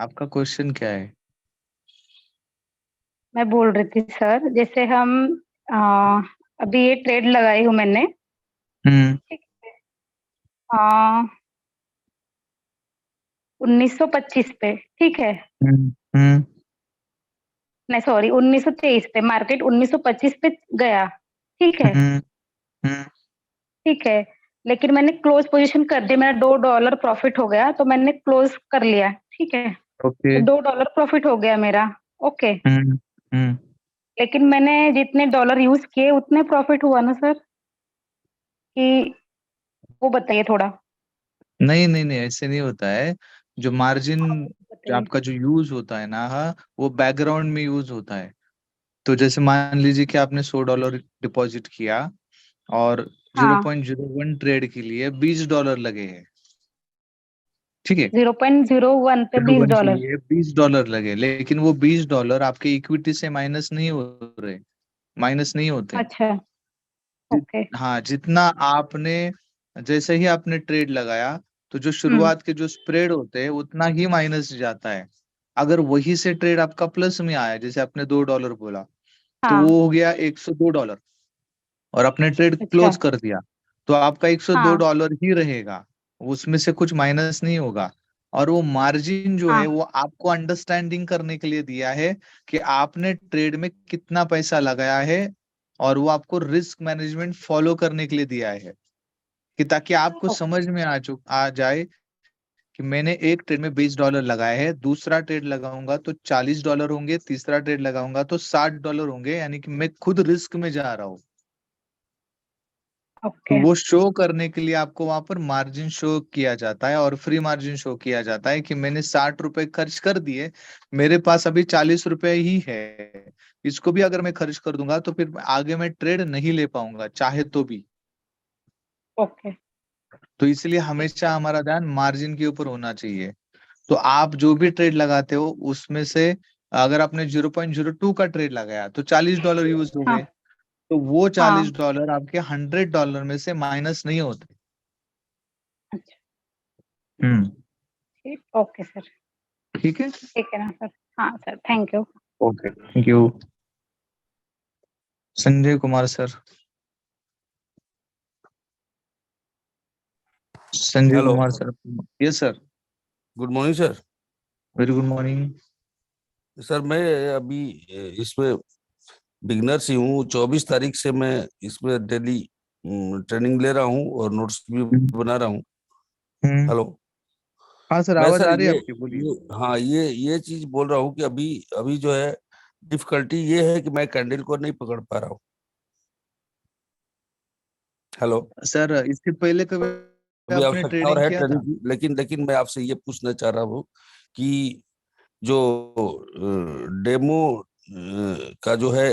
आपका क्वेश्चन क्या है? मैं बोल रही थी सर, जैसे हम आ, अभी ये ट्रेड लगाई हूँ मैंने। हम्म। ठीक है। आ, 1925 पे, ठीक है। हम्म। हम्म। नहीं सॉरी, 1923 पे मार्केट 1925 पे गया। ठीक है। हम्म। हम्म। ठीक है। लेकिन मैंने क्लोज पोजीशन कर दी, मेरा $2 प्रॉफिट हो गया, तो मैंने क्लोज कर लिया। ठीक है। ओके। तो $2 प्रॉफिट हो गया मेरा। ओके। हम्म। हम्म। लेकिन मैंने जितने डॉलर यूज किए उतने प्रॉफिट हुआ ना सर, कि वो बताइए थोड़ा। नहीं नहीं नहीं, ऐसे नहीं होता है। जो मार्जिन, हाँ, वो जो बताइए। आपका जो यूज होता है ना, हाँ, वो बैकग्राउंड में यूज होता है। तो जैसे मान लीजिए कि आपने $100 डिपॉजिट किया और जीरो हाँ, पॉइंट जीरो वन ट्रेड के लिए $20 लगे हैं। ठीक है। 0.01 पे 01 के $20। लिए $20 लगे, लेकिन वो $20 आपके इक्विटी से माइनस नहीं हो रहे, माइनस नहीं होते। अच्छा। ओके। हाँ, जितना आपने, जैसे ही आपने ट्रेड लगाया, तो जो हम्म। शुरुआत के जो स्प्रेड होते हैं उतना ही माइनस जाता है। अगर वही से ट्रेड आपका प्लस में आया, जैसे आपने $2 बोला, तो हाँ। वो हो गया $102 और आपने ट्रेड अच्छा। क्लोज कर दिया, तो आपका एक सौ दो हाँ। डॉलर ही रहेगा, उसमें से कुछ माइनस नहीं होगा। और वो मार्जिन जो है हाँ। वो आपको अंडरस्टैंडिंग करने के लिए दिया है कि आपने ट्रेड में कितना पैसा लगाया है, और वो आपको रिस्क मैनेजमेंट फॉलो करने के लिए दिया है, कि ताकि आपको ओके। समझ में आ जाए कि मैंने एक ट्रेड में $20 लगाए हैं, दूसरा ट्रेड लगाऊंगा तो $40 होंगे, तीसरा ट्रेड लगाऊंगा तो $60 होंगे, यानी कि मैं खुद रिस्क में जा रहा हूँ। तो ओके। वो शो करने के लिए आपको वहां पर मार्जिन शो किया जाता है, और फ्री मार्जिन शो किया जाता है कि मैंने ₹60 खर्च कर दिए, मेरे पास अभी ₹40 ही है। इसको भी अगर मैं खर्च कर दूंगा तो फिर आगे मैं ट्रेड नहीं ले पाऊंगा चाहे तो भी। ओके। तो इसलिए ठीक हमेशा है। हमारा ध्यान मार्जिन के ऊपर होना चाहिए। तो आप जो भी ट्रेड लगाते हो उसमें से, अगर आपने 0.02 का ट्रेड लगाया तो $40 यूज हो हाँ। गए, तो वो हाँ। $40 आपके $100 में से माइनस नहीं होते। अच्छा। हम्म। ठीक। Okay sir. ठीक है। ठीक है ना सर। हाँ sir, thank you. Okay, thank you. Sanjay Kumar sir. Sanjay hello, Kumar sir. Yes sir. Good morning sir. Very good morning. Sir मैं अभी इसमें बिगनर ही हूँ। 24 तारीख से मैं इसमें डेली ट्रेनिंग ले रहा हूँ और नोट्स भी बना रहा हूँ। हम्म। हेलो। हाँ सर, मैं आवाज सर आ रही है आपकी, बोलिए। हाँ ये चीज बोल रहा हूँ कि अभी अभी जो है डिफिकल्टी ये है कि मैं कैंडल को नहीं पकड़ पा रहा हूँ। हेलो। सर, इससे पहले कभी अभी आपने आवश्यकता और ट्रेडिंग है किया ट्रेनिंग था? की, लेकिन लेकिन मैं आपसे ये पूछना चाह रहा हूँ कि जो डेमो का जो है,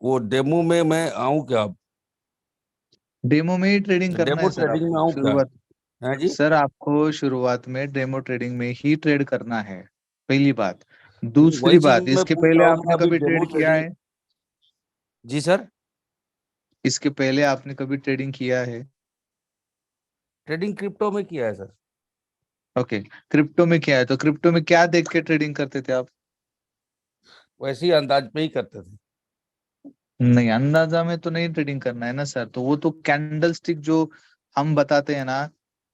वो डेमो में मैं आऊं क्या? डेमो में ही ट्रेडिंग करना डेमो है सर ट्रेडिंग में आपको आऊं क्या? शुरुआत। है जी। सर, आपको शुरुआत में डेमो ट्रेडिंग में ही ट्रेड करना है, पहली बात। दूसरी वही चीज बात, मैं इसके पूछ पहले रहा हूँ कि आपने अभी कभी डेमो ट्रेड किया ट्रेडिंग। है? जी सर। इसके पहले आपने कभी ट्रेडिंग किया है? ट्रेडिंग क्रिप्टो में किया है सर। ओके। क्रिप्टो में किया है, तो क्रिप्टो में क्या देख के ट्रेडिंग करते थे आप? वैसे ही अंदाज में ही करते थे। नहीं, अंदाजा में तो नहीं ट्रेडिंग करना है ना सर। तो वो तो कैंडल स्टिक जो हम बताते हैं ना,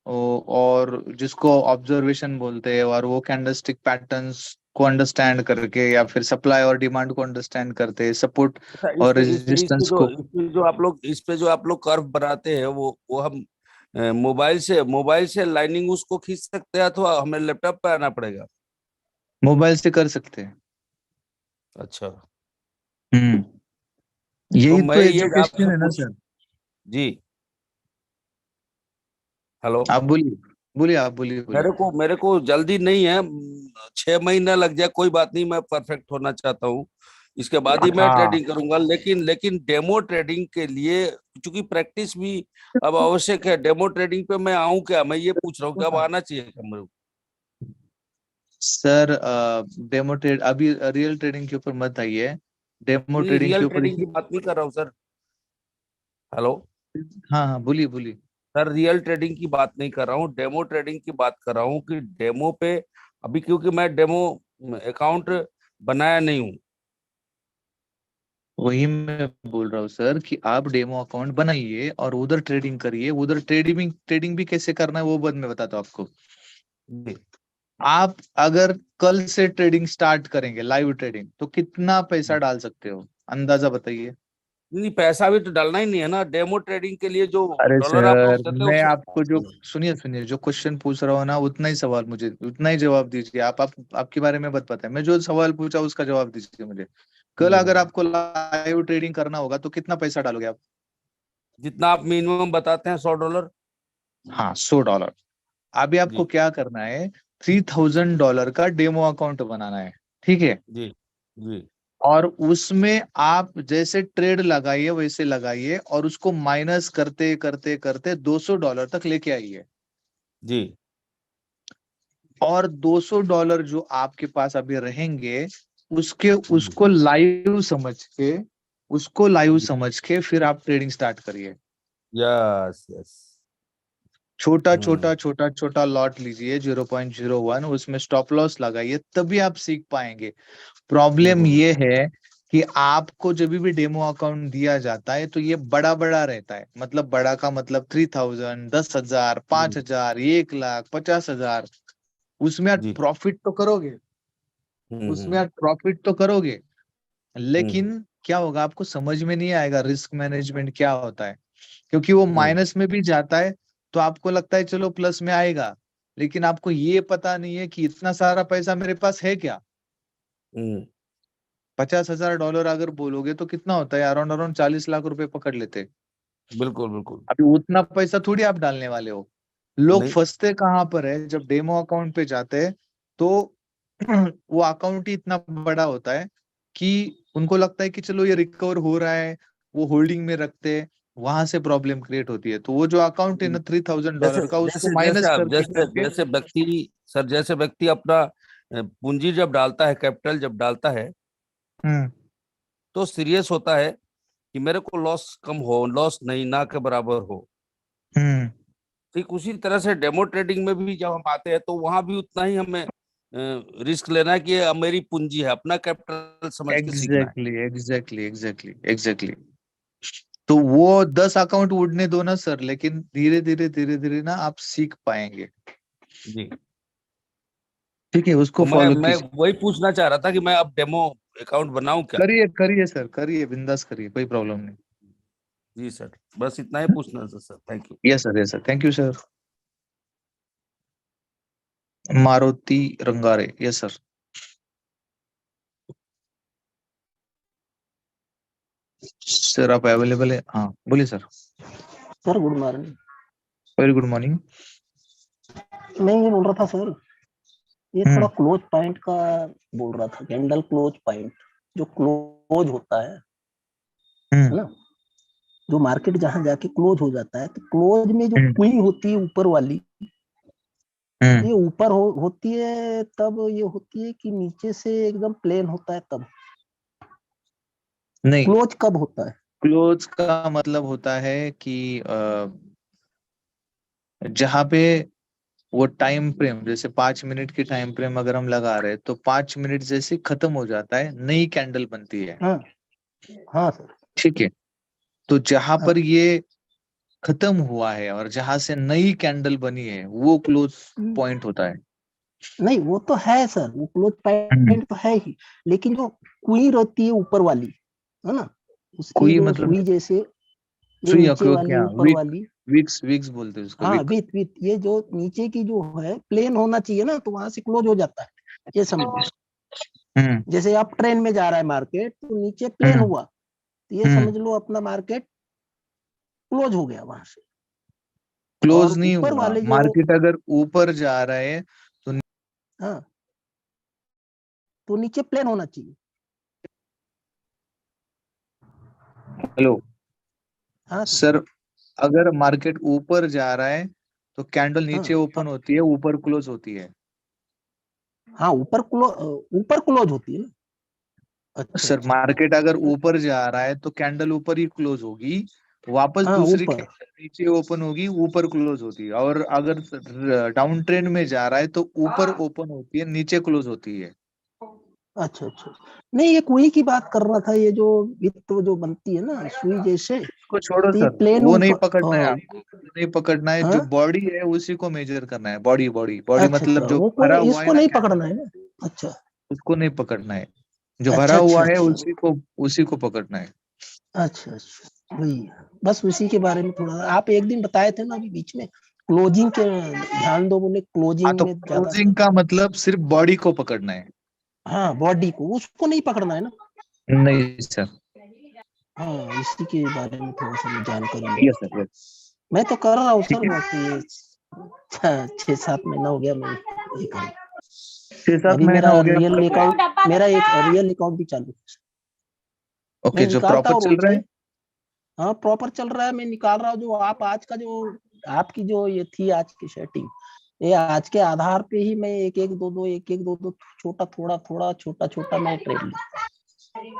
और जिसको ऑब्जर्वेशन बोलते हैं, और वो कैंडल स्टिक पैटर्न्स को अंडरस्टैंड करके, या फिर सप्लाई और डिमांड को अंडरस्टैंड करते हैं, सपोर्ट अच्छा, और रेजिस्टेंस को। इस पे जो आप लोग कर्व बनाते हैं वो हम मोबाइल से लाइनिंग उसको खींच सकते हैं अथवा हमें लैपटॉप पे आना पड़ेगा? मोबाइल से कर सकते हैं। अच्छा। हम्म। तो यही मैं तो ये एजुकेशन आपसे है ना पूछ। सर। जी। हेलो। आप बोलिए, बोलिए, आप बोलिए, बोलिए। मेरे को जल्दी नहीं है। 6 महीना लग जाए कोई बात नहीं, मैं परफेक्ट होना चाहता हूँ। इसके बाद ही मैं हाँ। ट्रेडिंग करूंगा, लेकिन लेकिन डेमो ट्रेडिंग के लिए क्योंकि प्रैक्टिस भी अब आवश्यक है। डेमो ट्रेडिंग पे मैं आऊं क्या? मैं ये पूछ रहा हूँ कि अब आना चाहिए क्या मेरे को? सर, डेमो ट्रेड अभी रियल ट्रेडिंग के ऊपर मत आइए, डेमो नहीं, ट्रेडिंग रियल के ऊपर ट्रेडिंग की ही। बात नहीं कर रहा हूँ सर। हेलो। हाँ हाँ, बोलिए, बोलिए। सर रियल ट्रेडिंग की बात नहीं कर रहा हूँ, डेमो ट्रेडिंग की बात कर रहा हूँ कि डेमो पे अभी क्योंकि मैं डेमो अकाउंट बनाया नहीं हूँ। वही मैं बोल रहा हूँ सर कि आप डेमो अकाउंट बनाइए और उधर ट्रेडिंग करिए। उधर ट्रेडिंग भी कैसे करना है वो बाद में बताता हूँ आपको। जी। आप अगर कल से ट्रेडिंग स्टार्ट करेंगे, लाइव ट्रेडिंग, तो कितना पैसा डाल सकते हो, अंदाजा बताइए। नहीं, पैसा भी तो डालना ही नहीं है ना, डेमो ट्रेडिंग के लिए जो अरे डॉलर आप सर, लोग देते हैं मैं उससे। आपको जो सुनिए सुनिए जो क्वेश्चन पूछ रहा हूँ ना, उतना ही सवाल मुझे, उतना ही जवाब दीजिए। आप आपके बारे में मत पता है, मैं जो सवाल पूछा उसका जवाब दीजिए मुझे। कल अगर हम्म, आपको लाइव ट्रेडिंग करना होगा तो कितना पैसा डालोगे आप? जितना आप मिनिमम बताते हैं, $100। हाँ, $100। अभी आपको जी क्या करना है, $3000 का डेमो अकाउंट बनाना है, ठीक है। जी जी और उसमें आप जैसे ट्रेड लगाइए वैसे लगाइए, और उसको माइनस करते करते करते $200 तक लेके आइए। जी और $200 जो आपके पास अभी रहेंगे, उसके जी उसको लाइव समझ के, उसको लाइव जी। समझ के फिर आप ट्रेडिंग स्टार्ट करिए। Yes yes. छोटा हम्म छोटा छोटा छोटा लॉट लीजिए, 0.01, उसमें स्टॉप लॉस लगाइए, तभी आप सीख पाएंगे। प्रॉब्लम हम्म ये है कि आपको जब भी डेमो अकाउंट दिया जाता है तो ये बड़ा बड़ा रहता है। मतलब बड़ा का मतलब 3000, 10,000, हम्म 5,000, 1 लाख, 50,000। उसमें आप जी प्रॉफिट तो करोगे, उसमें हम्म आप प्रॉफिट तो करोगे, हम्म लेकिन क्या होगा, आपको समझ में नहीं आएगा रिस्क मैनेजमेंट क्या होता है। क्योंकि वो हम्म माइनस में भी जाता है तो आपको लगता है चलो प्लस में आएगा, लेकिन आपको ये पता नहीं है कि इतना सारा पैसा मेरे पास है क्या। हम्म, 50,000 अगर बोलोगे तो कितना होता है, अराउंड अराउंड 40 लाख रुपए पकड़ लेते। बिल्कुल बिल्कुल। अभी उतना पैसा थोड़ी आप डालने वाले हो। लोग नहीं, फंसते कहाँ पर है, जब डेमो अकाउंट पे जाते हैं तो वो अकाउंट ही इतना बड़ा होता है कि उनको लगता है कि चलो ये रिकवर हो रहा है, वो होल्डिंग में रखते हैं। वहां से प्रॉब्लम क्रिएट होती है। तो वो जो अकाउंट है ना थ्री थाउजेंड जैसे डॉलर का, उसको जैसे जैसे माइनस आप करके जैसे करके। जैसे व्यक्ति, सर जैसे व्यक्ति अपना पूंजी जब डालता है, कैपिटल जब डालता है, हम्म तो सीरियस होता है कि मेरे को लॉस कम हो, लॉस नहीं ना के बराबर हो। हम्म ठीक उसी तरह से डेमो ट्रेडिंग में भी जब हम आते हैं तो वहां भी उतना ही हमें रिस्क लेना है कि ये अब मेरी पूंजी है, अपना कैपिटल समझ के सीखना है। Exactly exactly exactly exactly. तो वो 10 अकाउंट उड़ने दो ना सर, लेकिन धीरे धीरे धीरे धीरे ना आप सीख पाएंगे। जी। ठीक है, उसको तो मैं फॉलो मैं कीजिए। वही पूछना चाह रहा था कि मैं अब डेमो अकाउंट बनाऊं क्या। करिए करिए सर, करिए, बिंदास करिए, कोई प्रॉब्लम नहीं। जी सर, बस इतना ही पूछना था sir, thank you. Yes sir, yes sir, thank you sir. Maruti Rangare, yes sir. Sir आप अवेलेबल है? हाँ बोलिए sir. Sir good morning. Very good morning. मैं ये बोल रहा था सर, ये थोड़ा हम्म क्लोज पॉइंट का बोल रहा था, कैंडल क्लोज पॉइंट जो क्लोज होता है हम्म ना, जो मार्केट जहां जाके क्लोज हो जाता है, तो क्लोज में जो हम्म क्वीन होती है ऊपर वाली, हम्म। ये ऊपर होती है तब ये होती है कि नीचे से एकदम प्लेन होता है तब। नहीं, क्लोज कब होता है? क्लोज का मतलब होता है कि जहाँ पे वो टाइम फ्रेम, जैसे 5 मिनट की टाइम फ्रेम अगर हम लगा रहे हैं तो 5 मिनट जैसे खत्म हो जाता है, नई कैंडल बनती है। हाँ हाँ सर। ठीक है। तो जहां हाँ पर ये खत्म हुआ है और जहां से नई कैंडल बनी है वो क्लोज पॉइंट होता है। नहीं वो तो है सर, वो क्लोज हम्म। पॉइंट तो है ही, लेकिन जो क्वीन रहती है ऊपर वाली, है ना, उसकी कोई जो मतलब सुई जैसे, ये सुई नीचे वाली क्या, ऊपर वाली, विक्स विक्स बोलते हैं उसको, हाँ विक। विथ विथ, ये जो नीचे की जो है प्लेन होना चाहिए ना, तो वहां से क्लोज हो जाता है। ये समझ, हम्म जैसे आप ट्रेन में जा रहा है मार्केट, तो नीचे प्लेन हम्म हुआ, तो ये हम्म। समझ लो अपना मार्केट क्लोज हो गया वहां से। और क्लोज नहीं ऊपर हुआ, वाले जो, मार्केट अगर ऊपर जा रहा है तो। हाँ, तो नीचे प्लेन होना चाहिए। हेलो हाँ सर। सर, अगर मार्केट ऊपर जा रहा है तो कैंडल हाँ नीचे हाँ ओपन होती है, ऊपर क्लोज होती है। हाँ, ऊपर क्लोज होती है ना। अच्छा सर अच्छा। मार्केट अगर ऊपर जा रहा है तो कैंडल ऊपर ही क्लोज होगी, वापस हाँ दूसरी ऊपर। कैंडल नीचे ओपन होगी, ऊपर क्लोज होती है। और अगर डाउन ट्रेंड में जा रहा है तो ऊपर ओपन होती है, नीचे क्लोज होती है। अच्छा अच्छा, नहीं ये कुई की बात कर रहा था, ये जो वित्त जो बनती है ना सुई जैसे, उसको छोड़ो तो ये सर, प्लेन वो नहीं ऊपर। पकड़ना है हाँ आपको, वो नहीं पकड़ना है। जो हाँ, बॉडी है उसी को मेजर करना है। बॉडी बॉडी बॉडी अच्छा मतलब अच्छा, जो वो भरा कोई हुआ है इसको ना नहीं कैंडल, पकड़ना है ना। अच्छा उसको नहीं पकड़ना है। जो भरा अच्छा हुआ अच्छा है अच्छा उसी को पकड़ना है। अच्छा अच्छा, वही बस उसी के बारे में थोड़ा आप एक दिन बताए थे ना अभी बीच में, क्लोजिंग के ध्यान दो बोले, हाँ, क्लोजिंग तो में ज्यादा क्लोजिंग सा। का मतलब सिर्फ बॉडी को पकड़ना है। हाँ बॉडी को, उसको नहीं पकड़ना है ना। नहीं सर। हाँ इसी के बारे में थोड़ा सा जानकारी लेनी यस सर, थी। यस। मैं तो कर रहा हूँ ठीक सर, है। बाकी ये 6-7 महीना हो गया मैं ये कर, 6-7 अभी महीना मेरा हो गया रियल मतलब। अकाउंट, मेरा एक रियल अकाउंट भी चालू है। मैं ओके, जो निकालता प्रॉपर हूँ चल रोज रहा के। है। हाँ प्रॉपर चल रहा है, मैं निकाल रहा हूँ। जो आप आज का जो आपकी जो ये थी आज की सेटिंग, ये आज के आधार पे ही मैं एक एक दो दो छोटा थोड़ा थोड़ा छोटा छोटा मैं ट्रेड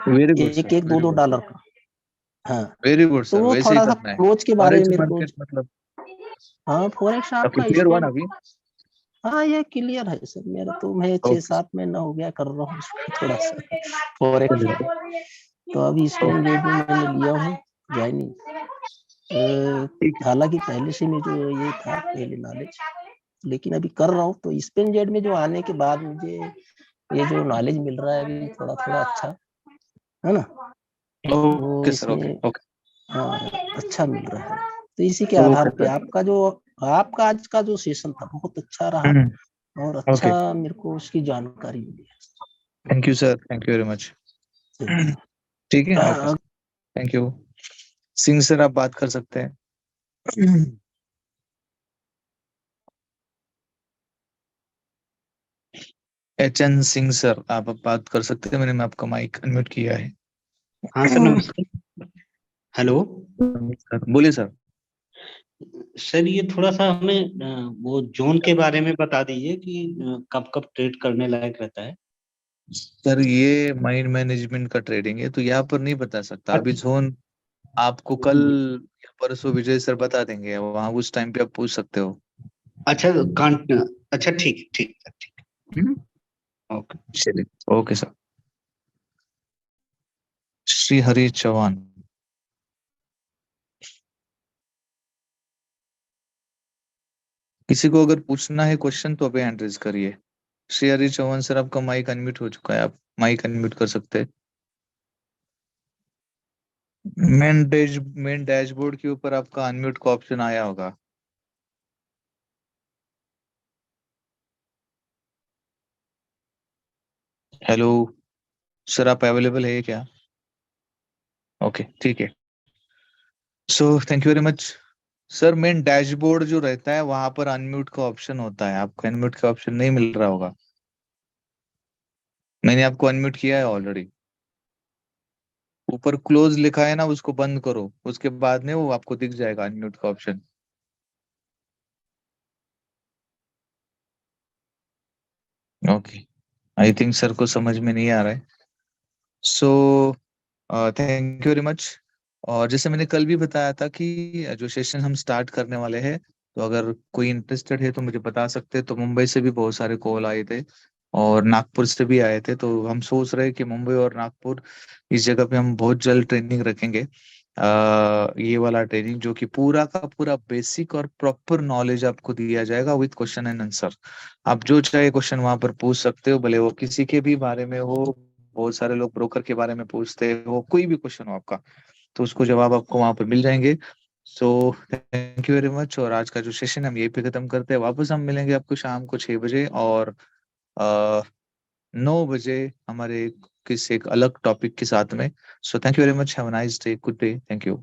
वेरी ले, गुड एक सर, एक दो वेरी दो गुड डॉलर सर, का। हाँ वेरी गुड तो सर। वो वैसे ही थोड़ा सा करना है। क्लोज के बारे में फॉरेक्स मेरे को। मार्केट मतलब हाँ फॉरेक्स आपको आपका क्लियर हुआ ना स्पेन। अभी? हाँ ये क्लियर है सर मेरा, तो मैं छह ओके, सात महीना हो गया कर रहा हूँ इसको थोड़ा सा फॉरेक्स। चलिए। तो अभी स्पेन रेट में मैंने लिया हूँ ज्वाइनिंग। ठीक है। हालांकि पहले से मुझे ये था पहले नॉलेज, लेकिन अभी कर रहा हूँ तो स्पेन जेड में जो आने के बाद मुझे ये जो नॉलेज मिल रहा है अभी थोड़ा थोड़ा अच्छा है ना, वो ओके सर, ओके इसमें ओके अच्छा मिल रहा है। तो इसी के ओके आधार पे सर। आपका आज का जो सेशन था बहुत अच्छा रहा, और ओके, अच्छा मेरे को उसकी जानकारी मिली thank you sir, thank you very much. है। ठीक है, okay sir, thank you. Singh sir, आप बात कर सकते हैं। HN सिंह सर, आप अब बात कर सकते हैं। मैंने आपका माइक अनम्यूट किया है। हाँ सर नमस्ते। हेलो सर बोलिए सर। सर, ये थोड़ा सा हमें वो जोन के बारे में बता दीजिए कि कब कब ट्रेड करने लायक रहता है। सर ये माइंड मैनेजमेंट का ट्रेडिंग है, तो यहाँ पर नहीं बता सकता अभी अच्छा जोन। आपको कल या परसों विजय सर बता देंगे, वहां उस टाइम पे आप पूछ सकते हो। अच्छा अच्छा ठीक है, ठीक है, ठीक हम्म, है, ओके। चलिए, ओके सर। श्री हरि चौहान। किसी को अगर पूछना है क्वेश्चन तो अभी हैंड रेज करिए। श्री हरि चौहान सर, आपका माइक अनम्यूट हो चुका है, आप माइक अनम्यूट कर सकते हैं। मेन डैशबोर्ड के ऊपर आपका अनम्यूट का ऑप्शन आया होगा। हेलो सर, आप अवेलेबल है क्या? ओके, ठीक है। So thank you very much. Sir main dashboard जो रहता है वहां पर अनम्यूट का ऑप्शन होता है, आपको अनम्यूट का ऑप्शन नहीं मिल रहा होगा। मैंने आपको अनम्यूट किया है ऑलरेडी। ऊपर क्लोज लिखा है ना, उसको बंद करो, उसके बाद में वो आपको दिख जाएगा अनम्यूट का option. Okay, I think sir को समझ में नहीं आ रहा है। So thank you very much. और जैसे मैंने कल भी बताया था कि जो सेशन हम स्टार्ट करने वाले हैं, तो अगर कोई इंटरेस्टेड है तो मुझे बता सकते हैं। तो मुंबई से भी बहुत सारे कॉल आए थे और नागपुर से भी आए थे, तो हम सोच रहे हैं कि मुंबई और नागपुर इस जगह पे हम बहुत जल्द ट्रेनिंग रखेंगे। ये वाला ट्रेनिंग जो कि पूरा का पूरा बेसिक और प्रॉपर नॉलेज आपको दिया जाएगा विद क्वेश्चन एंड आंसर। आप जो चाहे क्वेश्चन वहां पर पूछ सकते हो, भले वो किसी के भी बारे में हो। बहुत सारे लोग ब्रोकर के बारे में पूछते हो, कोई भी क्वेश्चन हो आपका, तो उसको जवाब आपको वहां पर मिल जाएंगे। So thank you very much. और आज का जो सेशन हम यहीं पे खत्म करते हैं। वापस हम मिलेंगे आपको शाम को 6 बजे और 9 बजे हमारे किसी एक अलग टॉपिक के साथ में। So thank you very much, have a nice day, good day, thank you.